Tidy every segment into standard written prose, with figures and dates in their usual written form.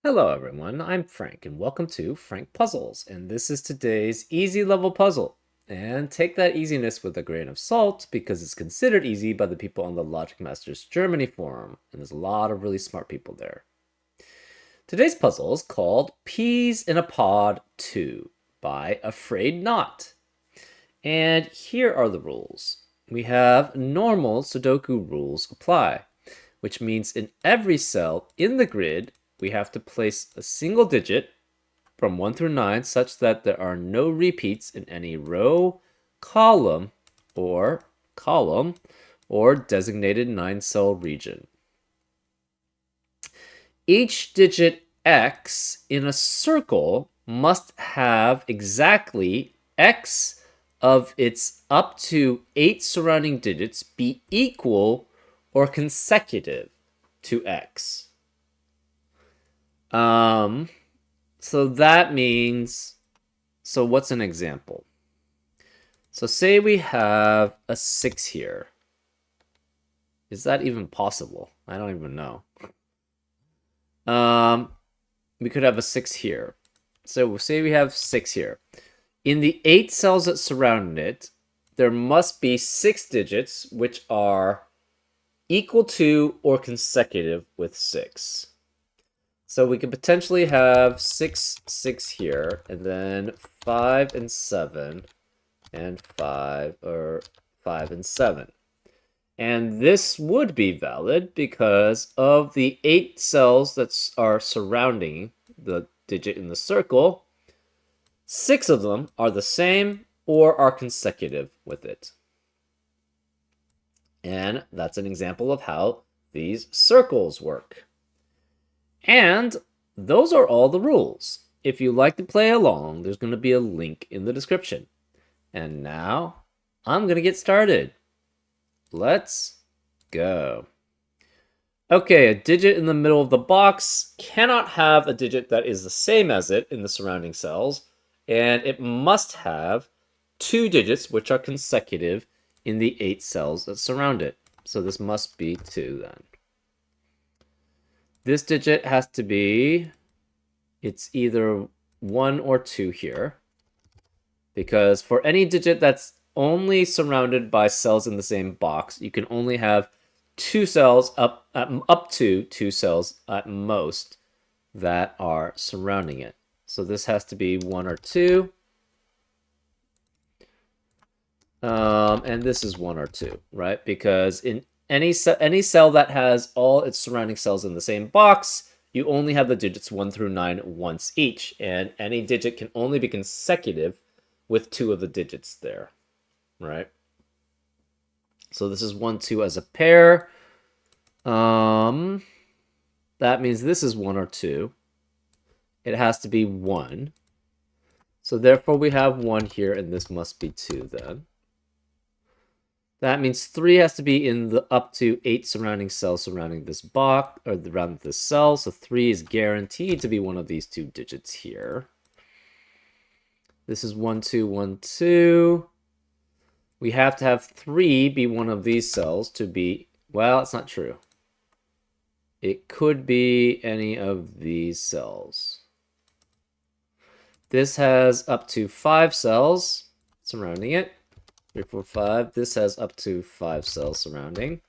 Hello everyone, I'm Frank and welcome to Frank Puzzles, and this is today's easy level puzzle. And take that easiness with a grain of salt because it's considered easy by the people on the Logic Masters Germany forum, and there's a lot of really smart people there. Today's puzzle is called Peas in a Pod 2 by Afraid Not. And here are the rules. We have normal Sudoku rules apply, which means in every cell in the grid, we have to place a single digit from 1 through 9 such that there are no repeats in any row, column, or designated 9-cell region. Each digit x in a circle must have exactly x of its up to 8 surrounding digits be equal or consecutive to x. So that means, so what's an example? So say we have a 6 here. Is that even possible? I don't even know. We could have a 6 here. So say we have 6 here. In the 8 cells that surround it, there must be 6 digits which are equal to or consecutive with 6. So we could potentially have 6, 6 here, and then 5 and 7, and 5, or 5 and 7. And this would be valid because of the 8 cells that are surrounding the digit in the circle, 6 of them are the same or are consecutive with it. And that's an example of how these circles work. And those are all the rules. If you like to play along, there's going to be a link in the description. And now, I'm going to get started. Let's go. Okay, a digit in the middle of the box cannot have a digit that is the same as it in the surrounding cells, and it must have 2 digits which are consecutive in the 8 cells that surround it. So this must be 2 then. This digit has to be, it's either 1 or 2 here. Because for any digit that's only surrounded by cells in the same box, you can only have 2 cells, up to 2 cells at most, that are surrounding it. So this has to be 1 or 2. And this is 1 or 2, right? Because in any cell that has all its surrounding cells in the same box, you only have the digits 1 through 9 once each, and any digit can only be consecutive with 2 of the digits there, right? So this is 1, 2 as a pair. That means this is 1 or 2. It has to be 1. So therefore we have 1 here, and this must be 2 then. That means 3 has to be in the up to 8 surrounding cells surrounding this box, or around this cell. So 3 is guaranteed to be one of these 2 digits here. This is 1, 2, 1, 2. We have to have 3 be one of these cells to be, well, it's not true. It could be any of these cells. This has up to 5 cells surrounding it. 3, 4, 5. This has up to 5 cells surrounding.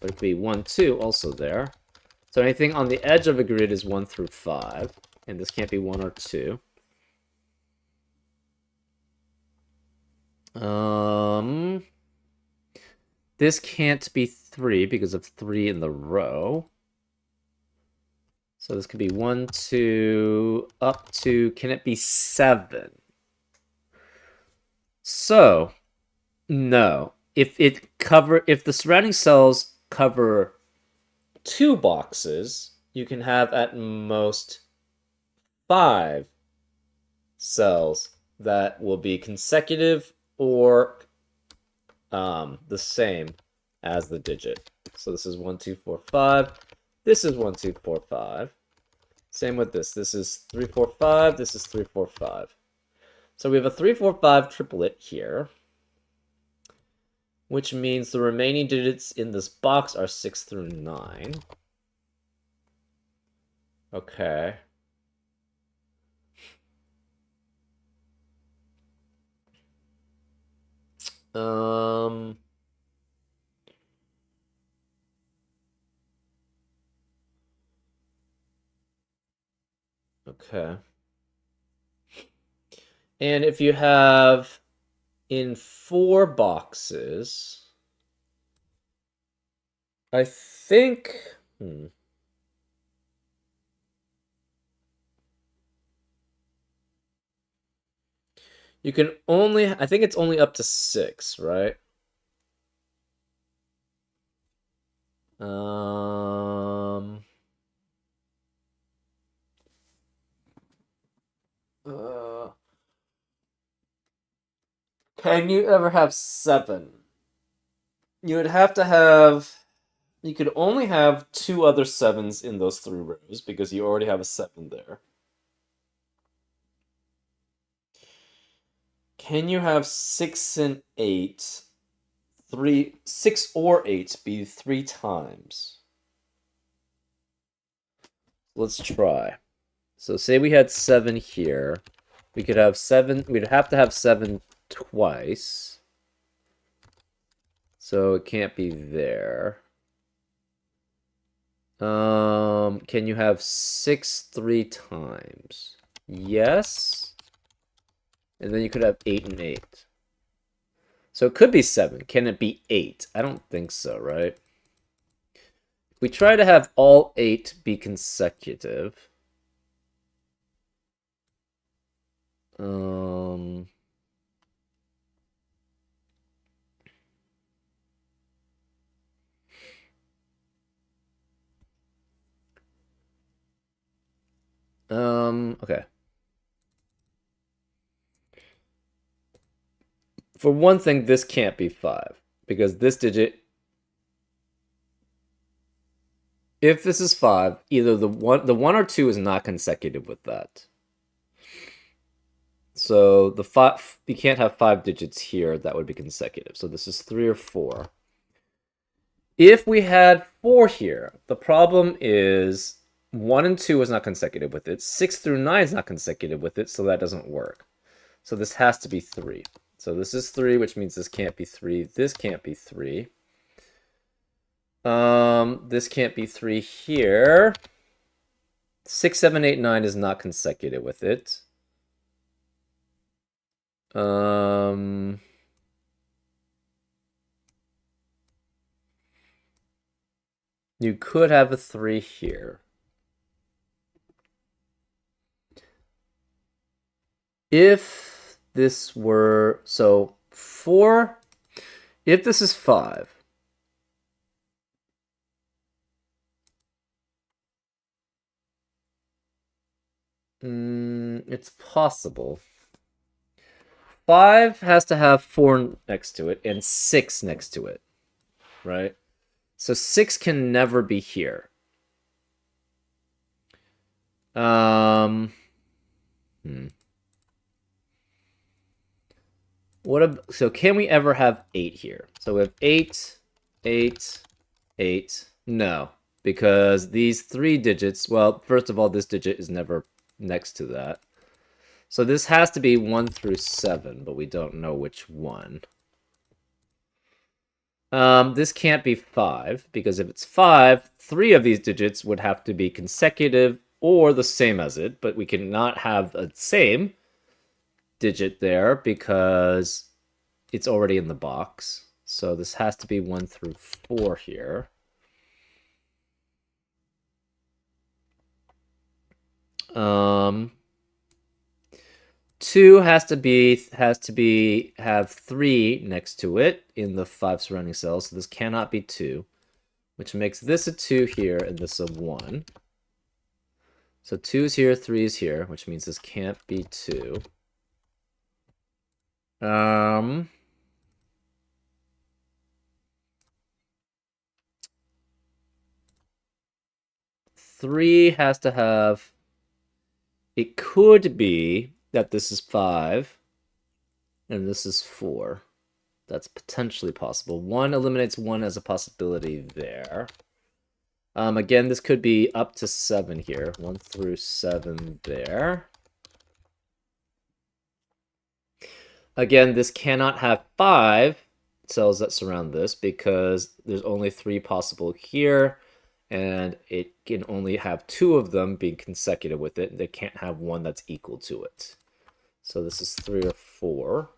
But it could be 1, 2 also there. So anything on the edge of a grid is 1 through 5. And this can't be 1 or 2. This can't be 3 because of 3 in the row. So this could be 1, 2, up to, can it be 7? So, no. If the surrounding cells cover 2 boxes, you can have at most 5 cells that will be consecutive or the same as the digit. So this is 1, 2, 4, 5. This is 1, 2, 4, 5. Same with this. This is 3, 4, 5. This is 3, 4, 5. So we have a 3, 4, 5 triplet here, which means the remaining digits in this box are 6 through 9. Okay. Um. Okay. And if you have in 4 boxes, I think. You can only. I think it's only up to 6, right? Um. Uh, can you ever have 7? You would have to have. You could only have 2 other 7s in those 3 rows because you already have a 7 there. Can you have 6 and 8? 6 or 8 be 3 times. Let's try. So say we had 7 here. We could have 7. We'd have to have 7 twice. So it can't be there. Can you have 6 3 times? Yes. And then you could have 8 and 8. So it could be 7. Can it be 8? I don't think so, right? We try to have all 8 be consecutive. Um, okay. For one thing, this can't be 5 because this digit, if this is 5, either the 1 or 2 is not consecutive with that. So the 5, you can't have 5 digits here that would be consecutive. So this is 3 or 4. If we had 4 here, the problem is 1 and 2 is not consecutive with it. 6 through 9 is not consecutive with it, so that doesn't work. So this has to be 3. So this is 3, which means this can't be 3. This can't be 3. This can't be 3 here. 6, 7, 8, 9 is not consecutive with it. You could have a 3 here. If this were, so 4, if this is 5, it's possible. 5 has to have 4 next to it and 6 next to it, right? So 6 can never be here. So can we ever have 8 here? So we have 8, 8, 8. No, because these 3 digits, well, first of all, this digit is never next to that. So this has to be 1 through 7, but we don't know which one. This can't be 5, because if it's 5, 3 of these digits would have to be consecutive or the same as it, but we cannot have the same digit there because it's already in the box. So this has to be 1 through 4 here. Um, 2 has to have 3 next to it in the 5 surrounding cells. So this cannot be 2, which makes this a 2 here and this a 1. So 2 is here, 3 is here, which means this can't be 2. 3 has to have. It could be that this is 5 and this is 4. That's potentially possible. 1 eliminates 1 as a possibility there. Again, this could be up to 7 here. 1 through 7 there. Again, this cannot have 5 cells that surround this because there's only 3 possible here, and it can only have 2 of them being consecutive with it. They can't have one that's equal to it. So this is 3 or 4.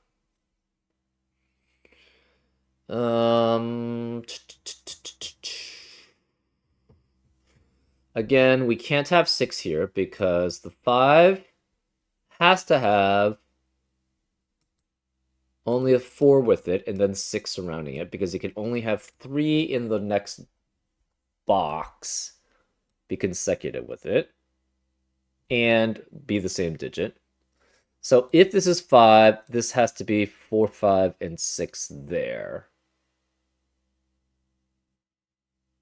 Again, we can't have 6 here because the 5 has to have only a 4 with it and then 6 surrounding it because it can only have 3 in the next box be consecutive with it and be the same digit. So if this is 5, this has to be 4, 5, and 6 there.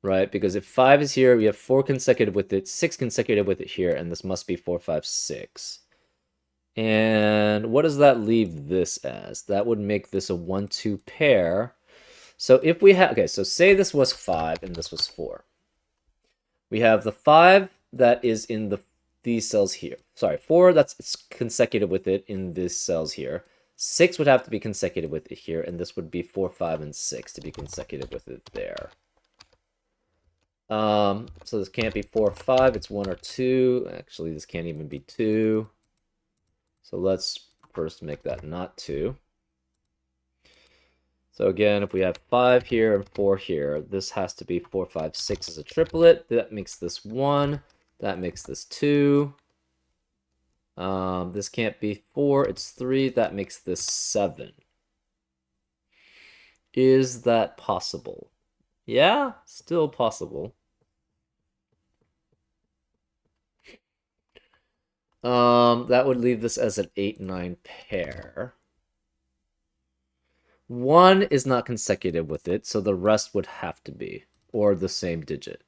Right? Because if 5 is here, we have 4 consecutive with it, 6 consecutive with it here, and this must be 4, 5, 6. And what does that leave this as? That would make this a 1, 2 pair. So if we have, okay, so say this was 5 and this was 4. We have the 5 that is in these cells here. Sorry, 4 that's consecutive with it in these cells here. 6 would have to be consecutive with it here, and this would be 4, 5, and 6 to be consecutive with it there. So this can't be 4 or 5, it's 1 or 2. Actually, this can't even be 2. So let's first make that not 2. So again, if we have 5 here and 4 here, this has to be 4, 5, 6 as a triplet. That makes this 1. That makes this 2. This can't be 4, it's 3. That makes this 7. Is that possible? Yeah, still possible. That would leave this as an 8, 9 pair. 1 is not consecutive with it, so the rest would have to be, or the same digit.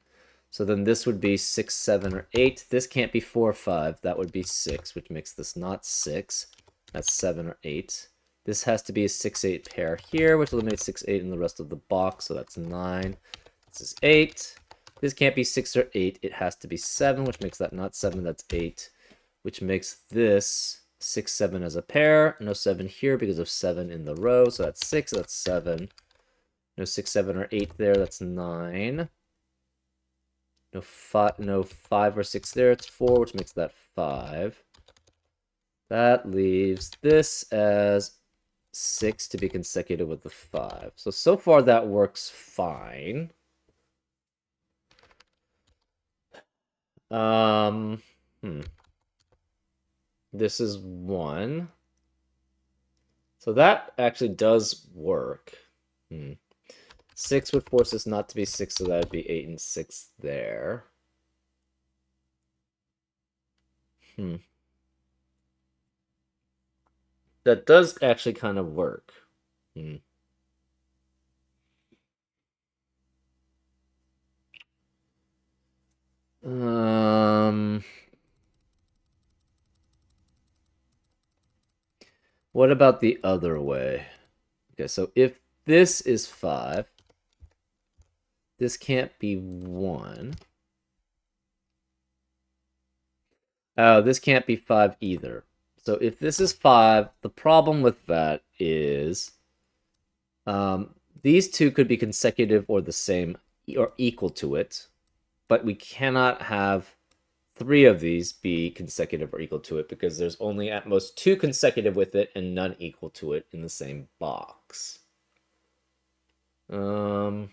So then this would be 6, 7, or 8. This can't be 4 or 5. That would be 6, which makes this not 6. That's 7 or 8. This has to be a 6, 8 pair here, which eliminates 6, 8 in the rest of the box, so that's 9. This is 8. This can't be 6 or 8. It has to be 7, which makes that not 7. That's 8, which makes this 6, 7 as a pair. No 7 here because of 7 in the row, so that's 6, that's 7. No 6, 7, or 8 there, that's 9. No 5 or 6 there, it's 4, which makes that 5. That leaves this as 6 to be consecutive with the 5. So far that works fine. This is 1. So that actually does work. 6 would force this not to be 6, so that would be 8 and 6 there. That does actually kind of work. What about the other way? Okay, so if this is 5, this can't be 1. Oh, this can't be 5 either. So if this is 5, the problem with that is these two could be consecutive or the same or equal to it, but we cannot have 3 of these be consecutive or equal to it because there's only at most 2 consecutive with it and none equal to it in the same box. So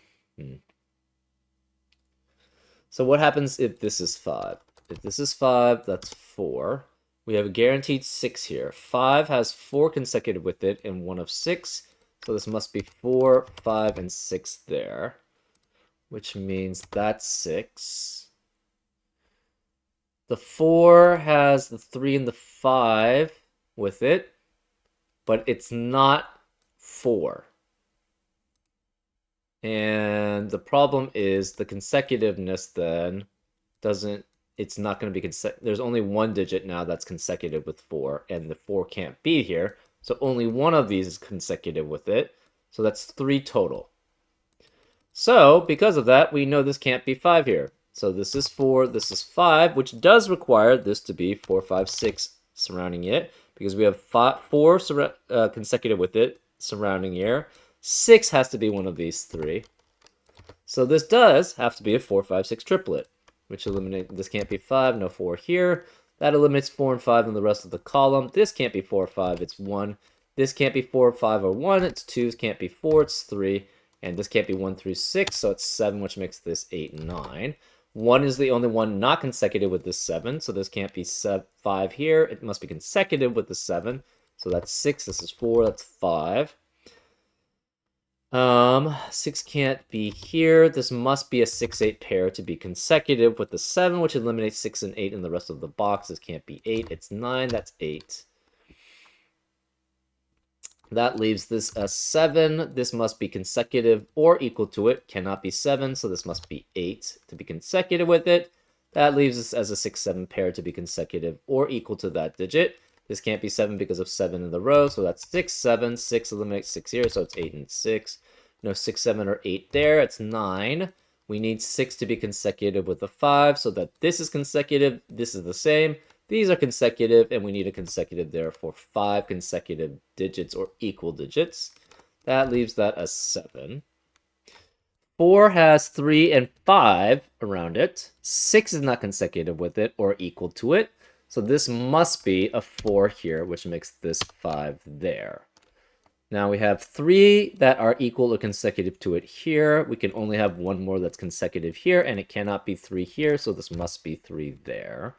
what happens if this is 5? If this is 5, that's 4. We have a guaranteed 6 here. 5 has 4 consecutive with it and 1 of 6. So this must be 4, 5, and 6 there, which means that's 6. The 4 has the 3 and the 5 with it, but it's not 4. And the problem is the consecutiveness then it's not going to be there's only one digit now that's consecutive with 4, and the 4 can't be here. So only one of these is consecutive with it. So that's 3 total. So because of that, we know this can't be 5 here. So this is 4, this is 5, which does require this to be 4, 5, 6 surrounding it, because we have four consecutive with it surrounding here. 6 has to be one of these three. So this does have to be a 4, 5, 6 triplet, which eliminates, this can't be 5, no 4 here. That eliminates 4 and 5 in the rest of the column. This can't be 4 or 5, it's 1. This can't be 4, 5, or 1, it's 2. This can't be 4, it's 3. And this can't be 1 through 6, so it's 7, which makes this 8 and 9. 1 is the only one not consecutive with this 7, so this can't be 5 here. It must be consecutive with the 7. So that's 6, this is 4, that's 5. 6 can't be here. This must be a 6-8 pair to be consecutive with the 7, which eliminates 6 and 8 in the rest of the box. This can't be 8. It's 9. That's 8. That leaves this as 7. This must be consecutive or equal to it. Cannot be 7, so this must be 8 to be consecutive with it. That leaves us as a 6-7 pair to be consecutive or equal to that digit. This can't be 7 because of 7 in the row, so that's 6, 7. 6 eliminates 6 here, so it's 8 and 6. No 6, 7, or 8 there. It's 9. We need 6 to be consecutive with the 5, so that this is consecutive. This is the same. These are consecutive, and we need a consecutive there for 5 consecutive digits or equal digits. That leaves that as 7. 4 has 3 and 5 around it. 6 is not consecutive with it or equal to it. So this must be a 4 here, which makes this 5 there. Now we have 3 that are equal or consecutive to it here. We can only have one more that's consecutive here, and it cannot be 3 here, so this must be 3 there.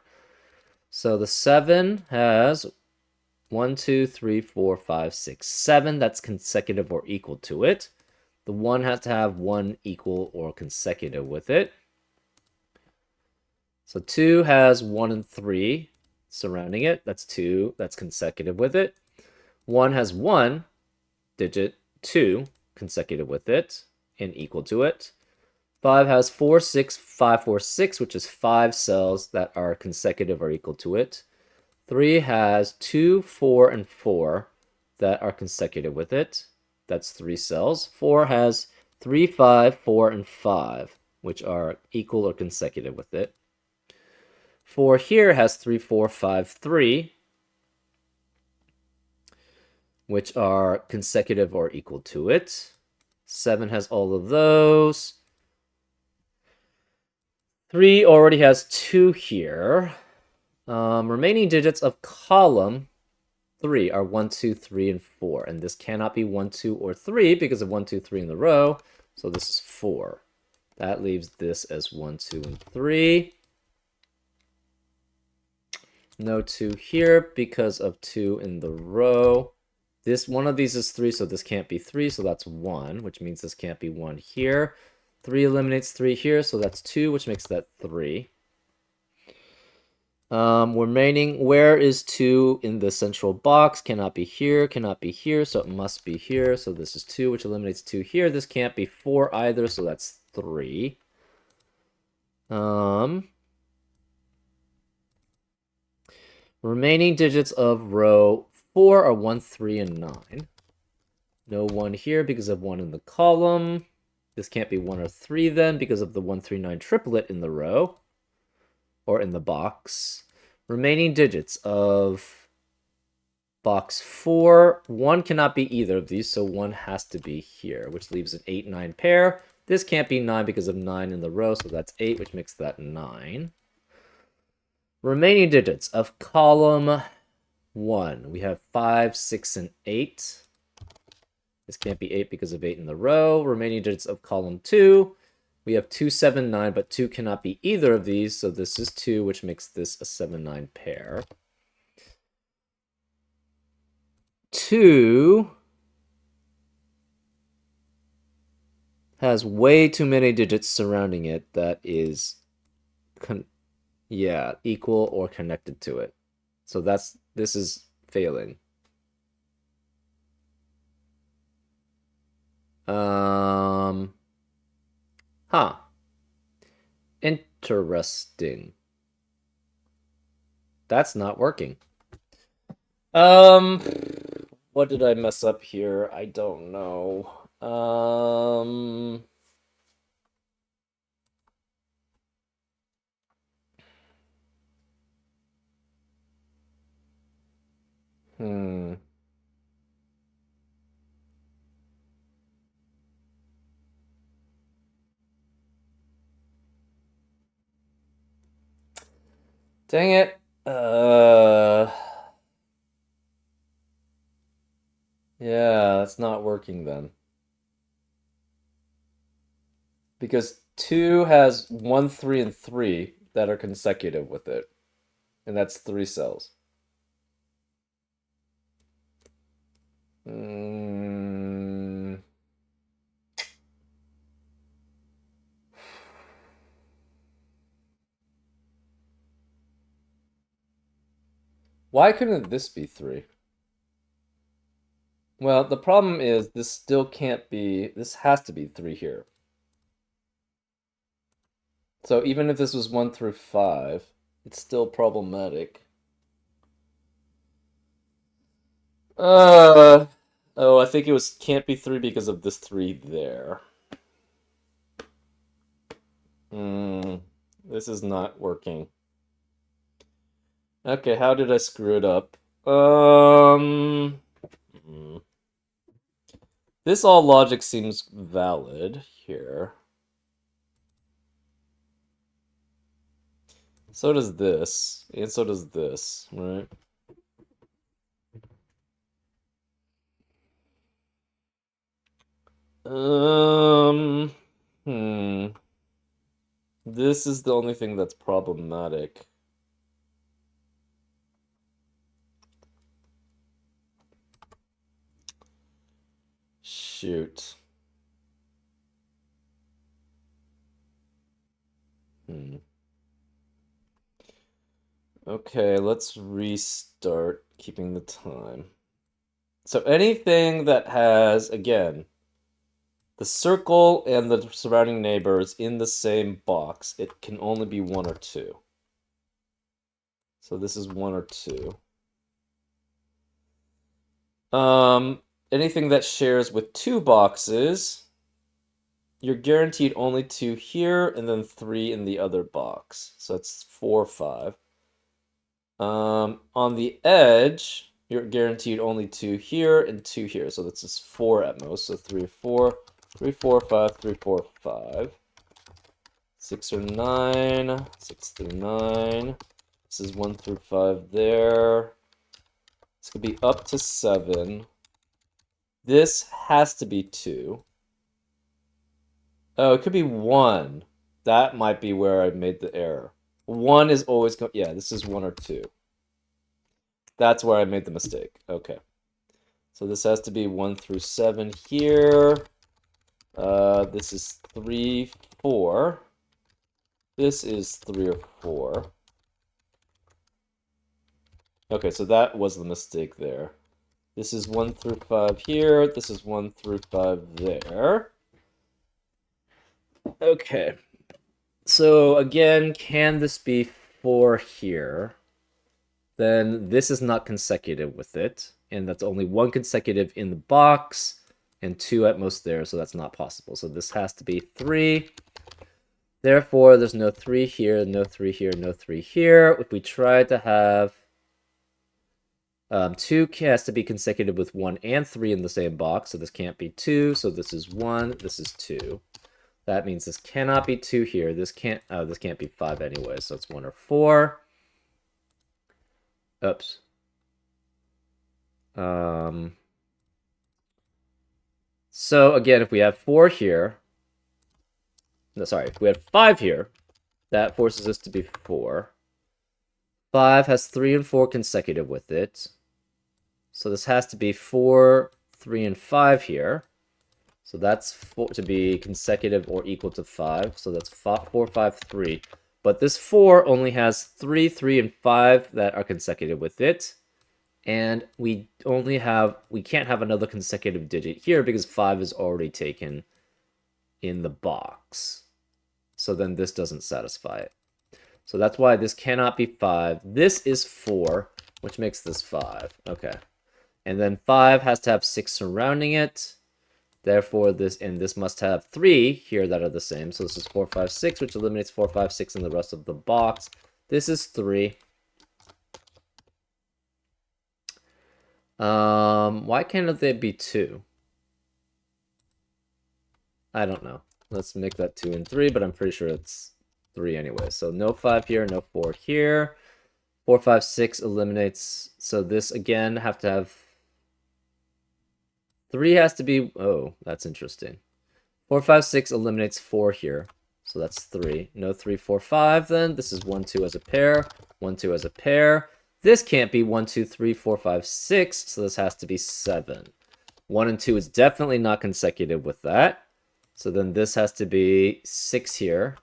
So the 7 has 1, 2, 3, 4, 5, 6, 7 that's consecutive or equal to it. The 1 has to have 1 equal or consecutive with it. So 2 has 1 and 3 surrounding it. That's 2 that's consecutive with it. 1 has 1 digit, 2 consecutive with it and equal to it. 5 has 4, 6, 5, 4, 6, which is 5 cells that are consecutive or equal to it. 3 has 2, 4, and 4 that are consecutive with it. That's 3 cells. 4 has 3, 5, 4, and 5, which are equal or consecutive with it. 4 here has 3, 4, 5, 3, which are consecutive or equal to it. 7 has all of those. 3 already has 2 here. Remaining digits of column 3 are 1, 2, 3, and 4. And this cannot be 1, 2, or 3 because of 1, 2, 3 in the row. So this is 4. That leaves this as 1, 2, and 3. No 2 here because of 2 in the row. This one of these is 3, so this can't be 3, so that's 1, which means this can't be 1 here. 3 eliminates 3 here, so that's 2, which makes that 3. Remaining, where is 2 in the central box? Cannot be here, so it must be here. So this is 2, which eliminates 2 here. This can't be 4 either, so that's 3. Remaining digits of row 4 are 1, 3, and 9. No 1 here because of 1 in the column. This can't be 1 or 3 then because of the 1, 3, 9 triplet in the row or in the box. Remaining digits of box 4. 1 cannot be either of these, so 1 has to be here, which leaves an 8, 9 pair. This can't be 9 because of 9 in the row, so that's 8, which makes that 9. Remaining digits of column 1. We have 5, 6, and 8. This can't be 8 because of 8 in the row. Remaining digits of column 2. We have 2, 7, 9, but 2 cannot be either of these, so this is 2, which makes this a 7, 9 pair. 2 has way too many digits surrounding it that is, equal or connected to it. So this is failing. Interesting. That's not working. What did I mess up here? I don't know. Hmm. Dang it. Yeah, that's not working then. Because 2 has 1, 3, and 3 that are consecutive with it. And that's 3 cells. Mm. Why couldn't this be 3? Well, the problem is this still can't be, this has to be 3 here. So even if this was 1 through 5, it's still problematic. Uh, oh, I think it was can't be 3 because of this 3 there. This is not working. Okay, how did I screw it up? Hmm. This all logic seems valid here. So does this, and so does this, right? Um, hmm. This is the only thing that's problematic. Shoot. Hmm. Okay, let's restart keeping the time. So anything that has, again, the circle and the surrounding neighbors in the same box, it can only be 1 or 2. So this is 1 or 2. Anything that shares with 2 boxes, you're guaranteed only 2 here and then 3 in the other box. So it's 4, 5. On the edge, you're guaranteed only 2 here and 2 here. So that's just 4 at most. So 3 or 4, 3, 4, 5, 3, 4, 5. 6 or 9, 6 through 9. This is 1 through 5 there. This could be up to 7. This has to be 2. Oh, it could be 1. That might be where I made the error. 1 is always yeah, this is 1 or 2. That's where I made the mistake. Okay. So this has to be 1 through 7 here. This is 3, 4. This is 3 or 4. Okay, so that was the mistake there. This is 1 through 5 here. This is 1 through 5 there. Okay. So again, can this be 4 here? Then this is not consecutive with it. And that's only 1 consecutive in the box and 2 at most there. So that's not possible. So this has to be 3. Therefore, there's no 3 here, no 3 here, no 3 here. If we try to have 2 has to be consecutive with 1 and 3 in the same box, so this can't be 2, so this is 1, this is 2. That means this cannot be 2 here. This can't be 5 anyway, so it's 1 or 4. Oops. So again, if we have 4 here, no, sorry, if we have 5 here, that forces us to be 4. 5 has 3 and 4 consecutive with it. So this has to be 4, 3, and 5 here. So that's to be consecutive or equal to 5. So that's 4, 5, 3. But this 4 only has 3, 3, and 5 that are consecutive with it. And we can't have another consecutive digit here because 5 is already taken in the box. So then this doesn't satisfy it. So that's why this cannot be 5. This is 4, which makes this 5. Okay. And then 5 has to have 6 surrounding it. Therefore, this must have 3 here that are the same. So this is 4, 5, 6, which eliminates 4, 5, 6 in the rest of the box. This is 3. Why can't they be 2? I don't know. Let's make that 2 and 3, but I'm pretty sure it's 3 anyway. So no 5 here, no 4 here. 4, 5, 6 eliminates. So this again have to have 3 has to be. Oh, that's interesting. 4, 5, 6 eliminates 4 here. So that's 3. No 3, 4, 5 then. This is 1, 2 as a pair. 1, 2 as a pair. This can't be 1, 2, 3, 4, 5, 6. So this has to be 7. 1 and 2 is definitely not consecutive with that. So then this has to be 6 here.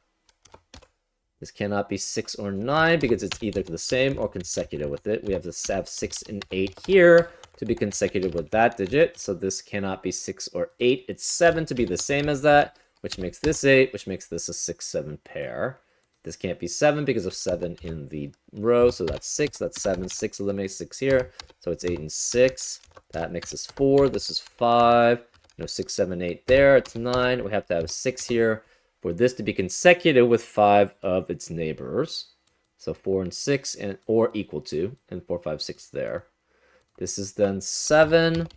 This cannot be 6 or 9 because it's either the same or consecutive with it. We have to have 6 and 8 here to be consecutive with that digit. So this cannot be 6 or 8. It's 7 to be the same as that, which makes this 8, which makes this a 6, 7 pair. This can't be 7 because of 7 in the row. So that's 6. That's 7. 6 eliminates 6 here. So it's 8 and 6. That makes us 4. This is 5. No 6, 7, 8 there. It's 9. We have to have 6 here for this to be consecutive with 5 of its neighbors. So 4 and 6 and or equal to, and 4, 5, 6 there. This is then 7.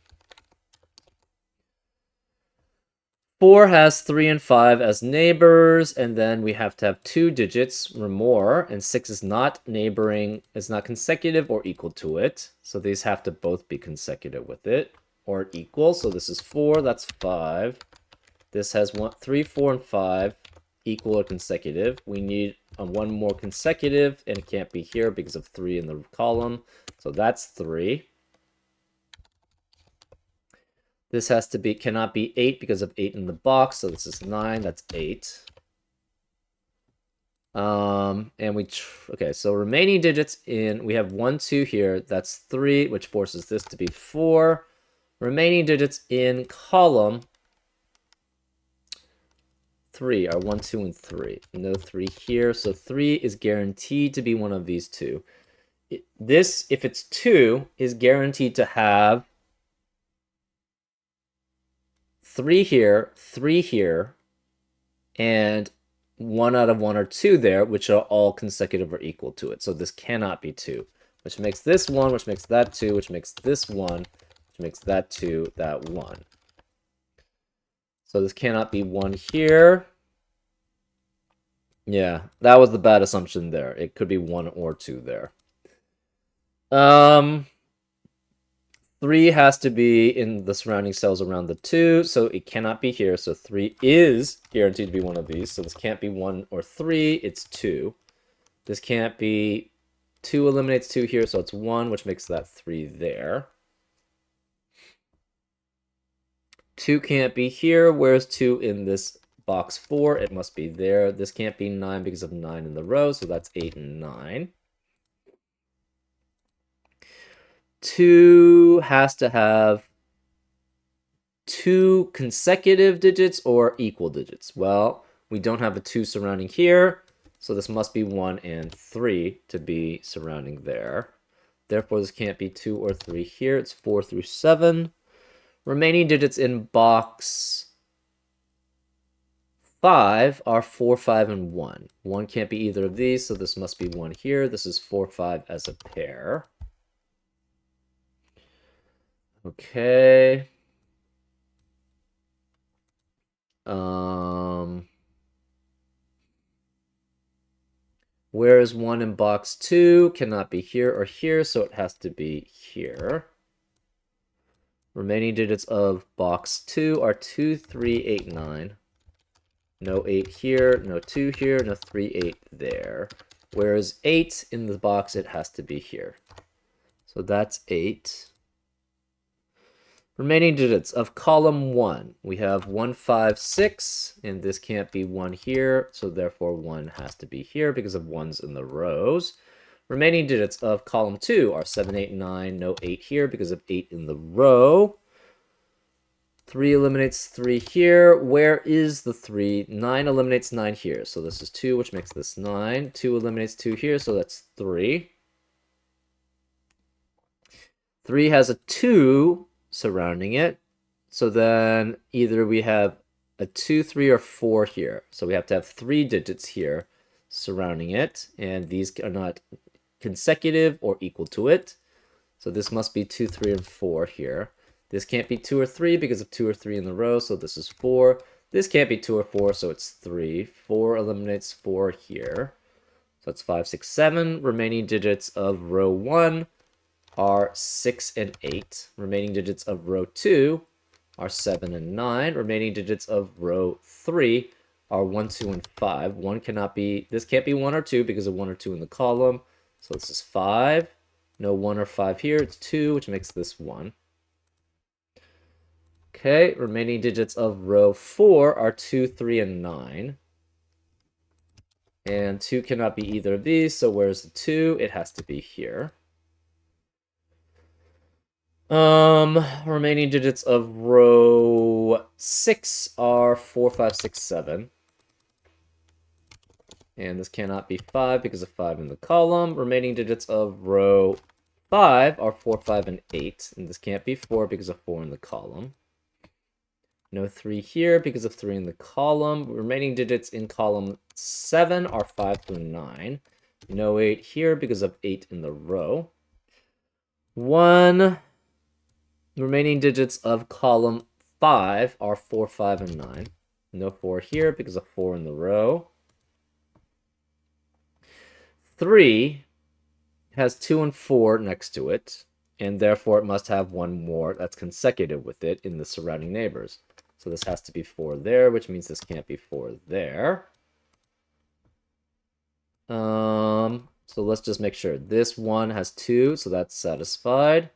4 has 3 and 5 as neighbors, and then we have to have 2 digits or more, and 6 is not neighboring, is not consecutive or equal to it. So these have to both be consecutive with it or equal. So this is 4, that's 5. This has 3, 4, and 5 equal or consecutive. We need one more consecutive, and it can't be here because of 3 in the column. So that's 3. This has to be, cannot be 8 because of 8 in the box. So this is 9, that's 8. And okay, so remaining digits in, we have 1, 2 here. That's 3, which forces this to be 4. Remaining digits in column 3 are 1, 2, and 3. No 3 here. So 3 is guaranteed to be one of these two. This, if it's 2, is guaranteed to have 3 here, and 1 out of 1 or 2 there, which are all consecutive or equal to it. So this cannot be 2, which makes this 1, which makes that 2, which makes this 1, which makes that 2, that 1. So this cannot be 1 here. Yeah, that was the bad assumption there. It could be 1 or 2 there. 3 has to be in the surrounding cells around the 2, so it cannot be here. So 3 is guaranteed to be one of these. So this can't be 1 or 3, it's 2. This can't be 2 eliminates 2 here, so it's 1, which makes that 3 there. 2 can't be here. Where's 2 in this box 4? It must be there. This can't be 9 because of 9 in the row, so that's 8 and 9. 2 has to have 2 consecutive digits or equal digits. Well, we don't have a 2 surrounding here, so this must be 1 and 3 to be surrounding there. Therefore, this can't be 2 or 3 here. It's 4 through 7. Remaining digits in box 5 are 4, 5, and 1. 1 can't be either of these, so this must be 1 here. This is 4, 5 as a pair. Okay. Where is 1 in box 2? Cannot be here or here, so it has to be here. Remaining digits of box 2 are 2, 3, 8, 9. No 8 here, no 2 here, no 3, 8 there. Whereas 8 in the box, it has to be here. So that's 8. Remaining digits of column 1. We have 1, 5, 6, and this can't be 1 here, so therefore 1 has to be here because of 1s in the rows. Remaining digits of column 2 are 7, 8, 9, no 8 here because of 8 in the row. 3 eliminates 3 here. Where is the 3? 9 eliminates 9 here, so this is 2, which makes this 9. 2 eliminates 2 here, so that's 3. 3 has a 2 surrounding it, so then either we have a 2, 3, or 4 here. So we have to have 3 digits here surrounding it, and these are not consecutive or equal to it. So this must be 2, 3, and 4 here. This can't be 2 or 3 because of 2 or 3 in the row, so this is 4. This can't be 2 or 4, so it's 3. 4 eliminates 4 here. So that's 5, 6, 7. Remaining digits of row 1 are 6 and 8. Remaining digits of row 2 are 7 and 9. Remaining digits of row 3 are 1, 2, and 5. This can't be 1 or 2 because of 1 or 2 in the column. So this is 5. No 1 or 5 here. It's 2, which makes this 1. Okay, remaining digits of row 4 are 2, 3, and 9. And 2 cannot be either of these, so where's the 2? It has to be here. Remaining digits of row 6 are 4, 5, 6, 7. And this cannot be 5 because of 5 in the column. Remaining digits of row 5 are 4, 5, and 8. And this can't be 4 because of 4 in the column. No 3 here because of 3 in the column. Remaining digits in column 7 are 5 through 9. No 8 here because of 8 in the row. 1. Remaining digits of column 5 are 4, 5, and 9. No 4 here because of 4 in the row. 3 has 2 and 4 next to it, and therefore it must have one more that's consecutive with it in the surrounding neighbors. So this has to be 4 there, which means this can't be 4 there. So let's just make sure. This 1 has 2, so that's satisfied.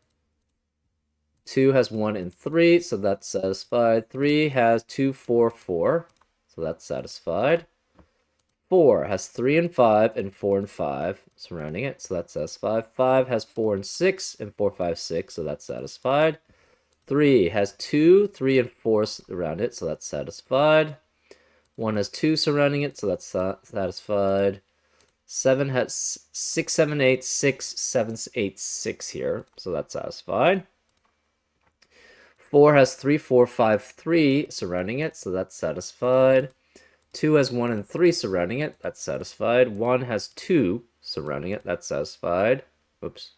2 has 1 and 3, so that's satisfied. 3 has 2, 4, 4, so that's satisfied. 4 has 3 and 5 and 4 and 5 surrounding it, so that's satisfied. 5 has 4 and 6 and 4, 5, 6, so that's satisfied. 3 has 2, 3, and 4 around it, so that's satisfied. 1 has 2 surrounding it, so that's satisfied. 7 has 6, 7, 8, 6, 7, 8, 6 here, so that's satisfied. 4 has 3, 4, 5, 3 surrounding it, so that's satisfied. 2 has 1 and 3 surrounding it, that's satisfied. 1 has 2 surrounding it, that's satisfied. Oops.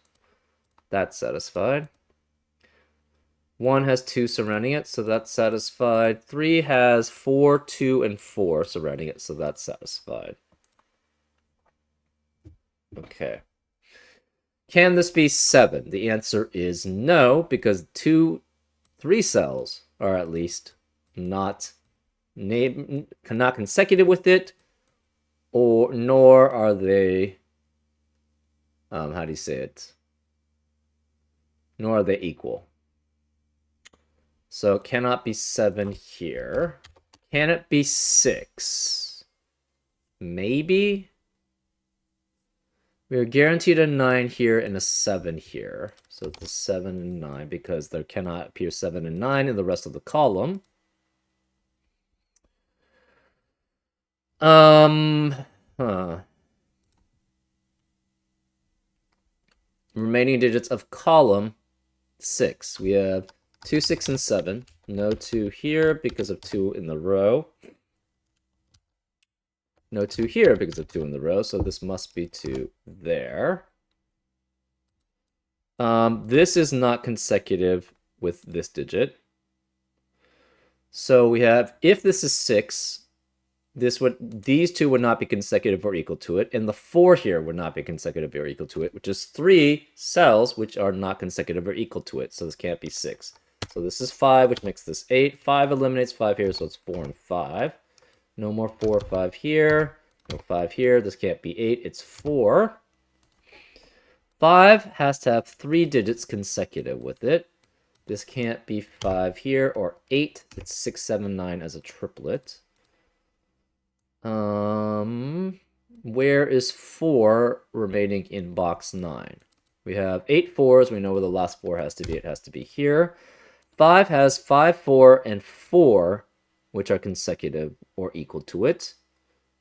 That's satisfied. 1 has 2 surrounding it, so that's satisfied. 3 has 4, 2, and 4 surrounding it, so that's satisfied. Okay. Can this be 7? The answer is no, because 3 cells are at least not consecutive with it, nor are they, how do you say it? Nor are they equal. So it cannot be 7 here. Can it be 6? Maybe? We are guaranteed a 9 here and a 7 here. So it's 7 and 9 because there cannot appear 7 and 9 in the rest of the column. Remaining digits of column 6. We have 2, 6, and 7. No 2 here because of 2 in the row. No 2 here because of 2 in the row, so this must be 2 there. This is not consecutive with this digit. So we have, if this is 6, these two would not be consecutive or equal to it, and the 4 here would not be consecutive or equal to it, which is 3 cells which are not consecutive or equal to it, so this can't be 6. So this is 5, which makes this 8. 5 eliminates 5 here, so it's 4 and 5. No more 4 or 5 here. No 5 here. This can't be 8. It's 4. 5 has to have 3 digits consecutive with it. This can't be 5 here or 8. It's 6, 7, 9 as a triplet. Where is 4 remaining in box 9? We have 8 4s. We know where the last 4 has to be. It has to be here. 5 has 5, 4, and 4, which are consecutive or equal to it.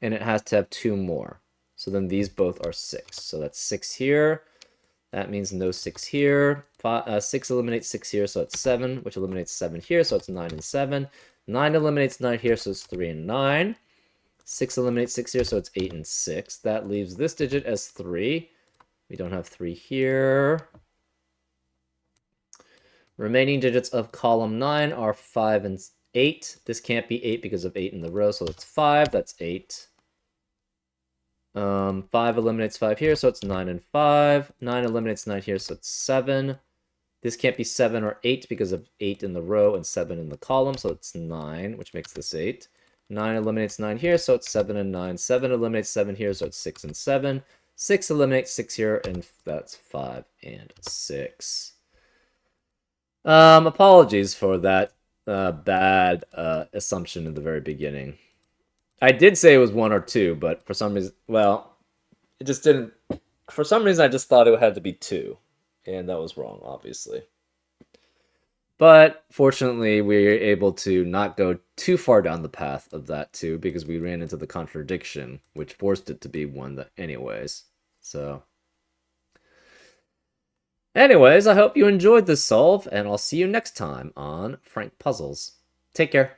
And it has to have 2 more. So then these both are 6. So that's 6 here. That means no 6 here. 6 eliminates 6 here, so it's 7, which eliminates 7 here, so it's 9 and 7. 9 eliminates 9 here, so it's 3 and 9. 6 eliminates 6 here, so it's 8 and 6. That leaves this digit as 3. We don't have 3 here. Remaining digits of column 9 are 5 and 8. This can't be 8 because of 8 in the row, so it's 5. That's 8. 5 eliminates 5 here, so it's 9 and 5. 9 eliminates 9 here, so it's 7. This can't be 7 or 8 because of 8 in the row and 7 in the column, so it's 9, which makes this 8. 9 eliminates 9 here, so it's 7 and 9. 7 eliminates 7 here, so it's 6 and 7. 6 eliminates 6 here, and that's 5 and 6. Apologies for that bad assumption in the very beginning. I did say it was 1 or 2, but for some reason, well, it just didn't. For some reason, I just thought it had to be 2, and that was wrong, obviously. But fortunately, we were able to not go too far down the path of that 2 because we ran into the contradiction, which forced it to be 1 anyways. So, anyways, I hope you enjoyed this solve, and I'll see you next time on Frank Puzzles. Take care.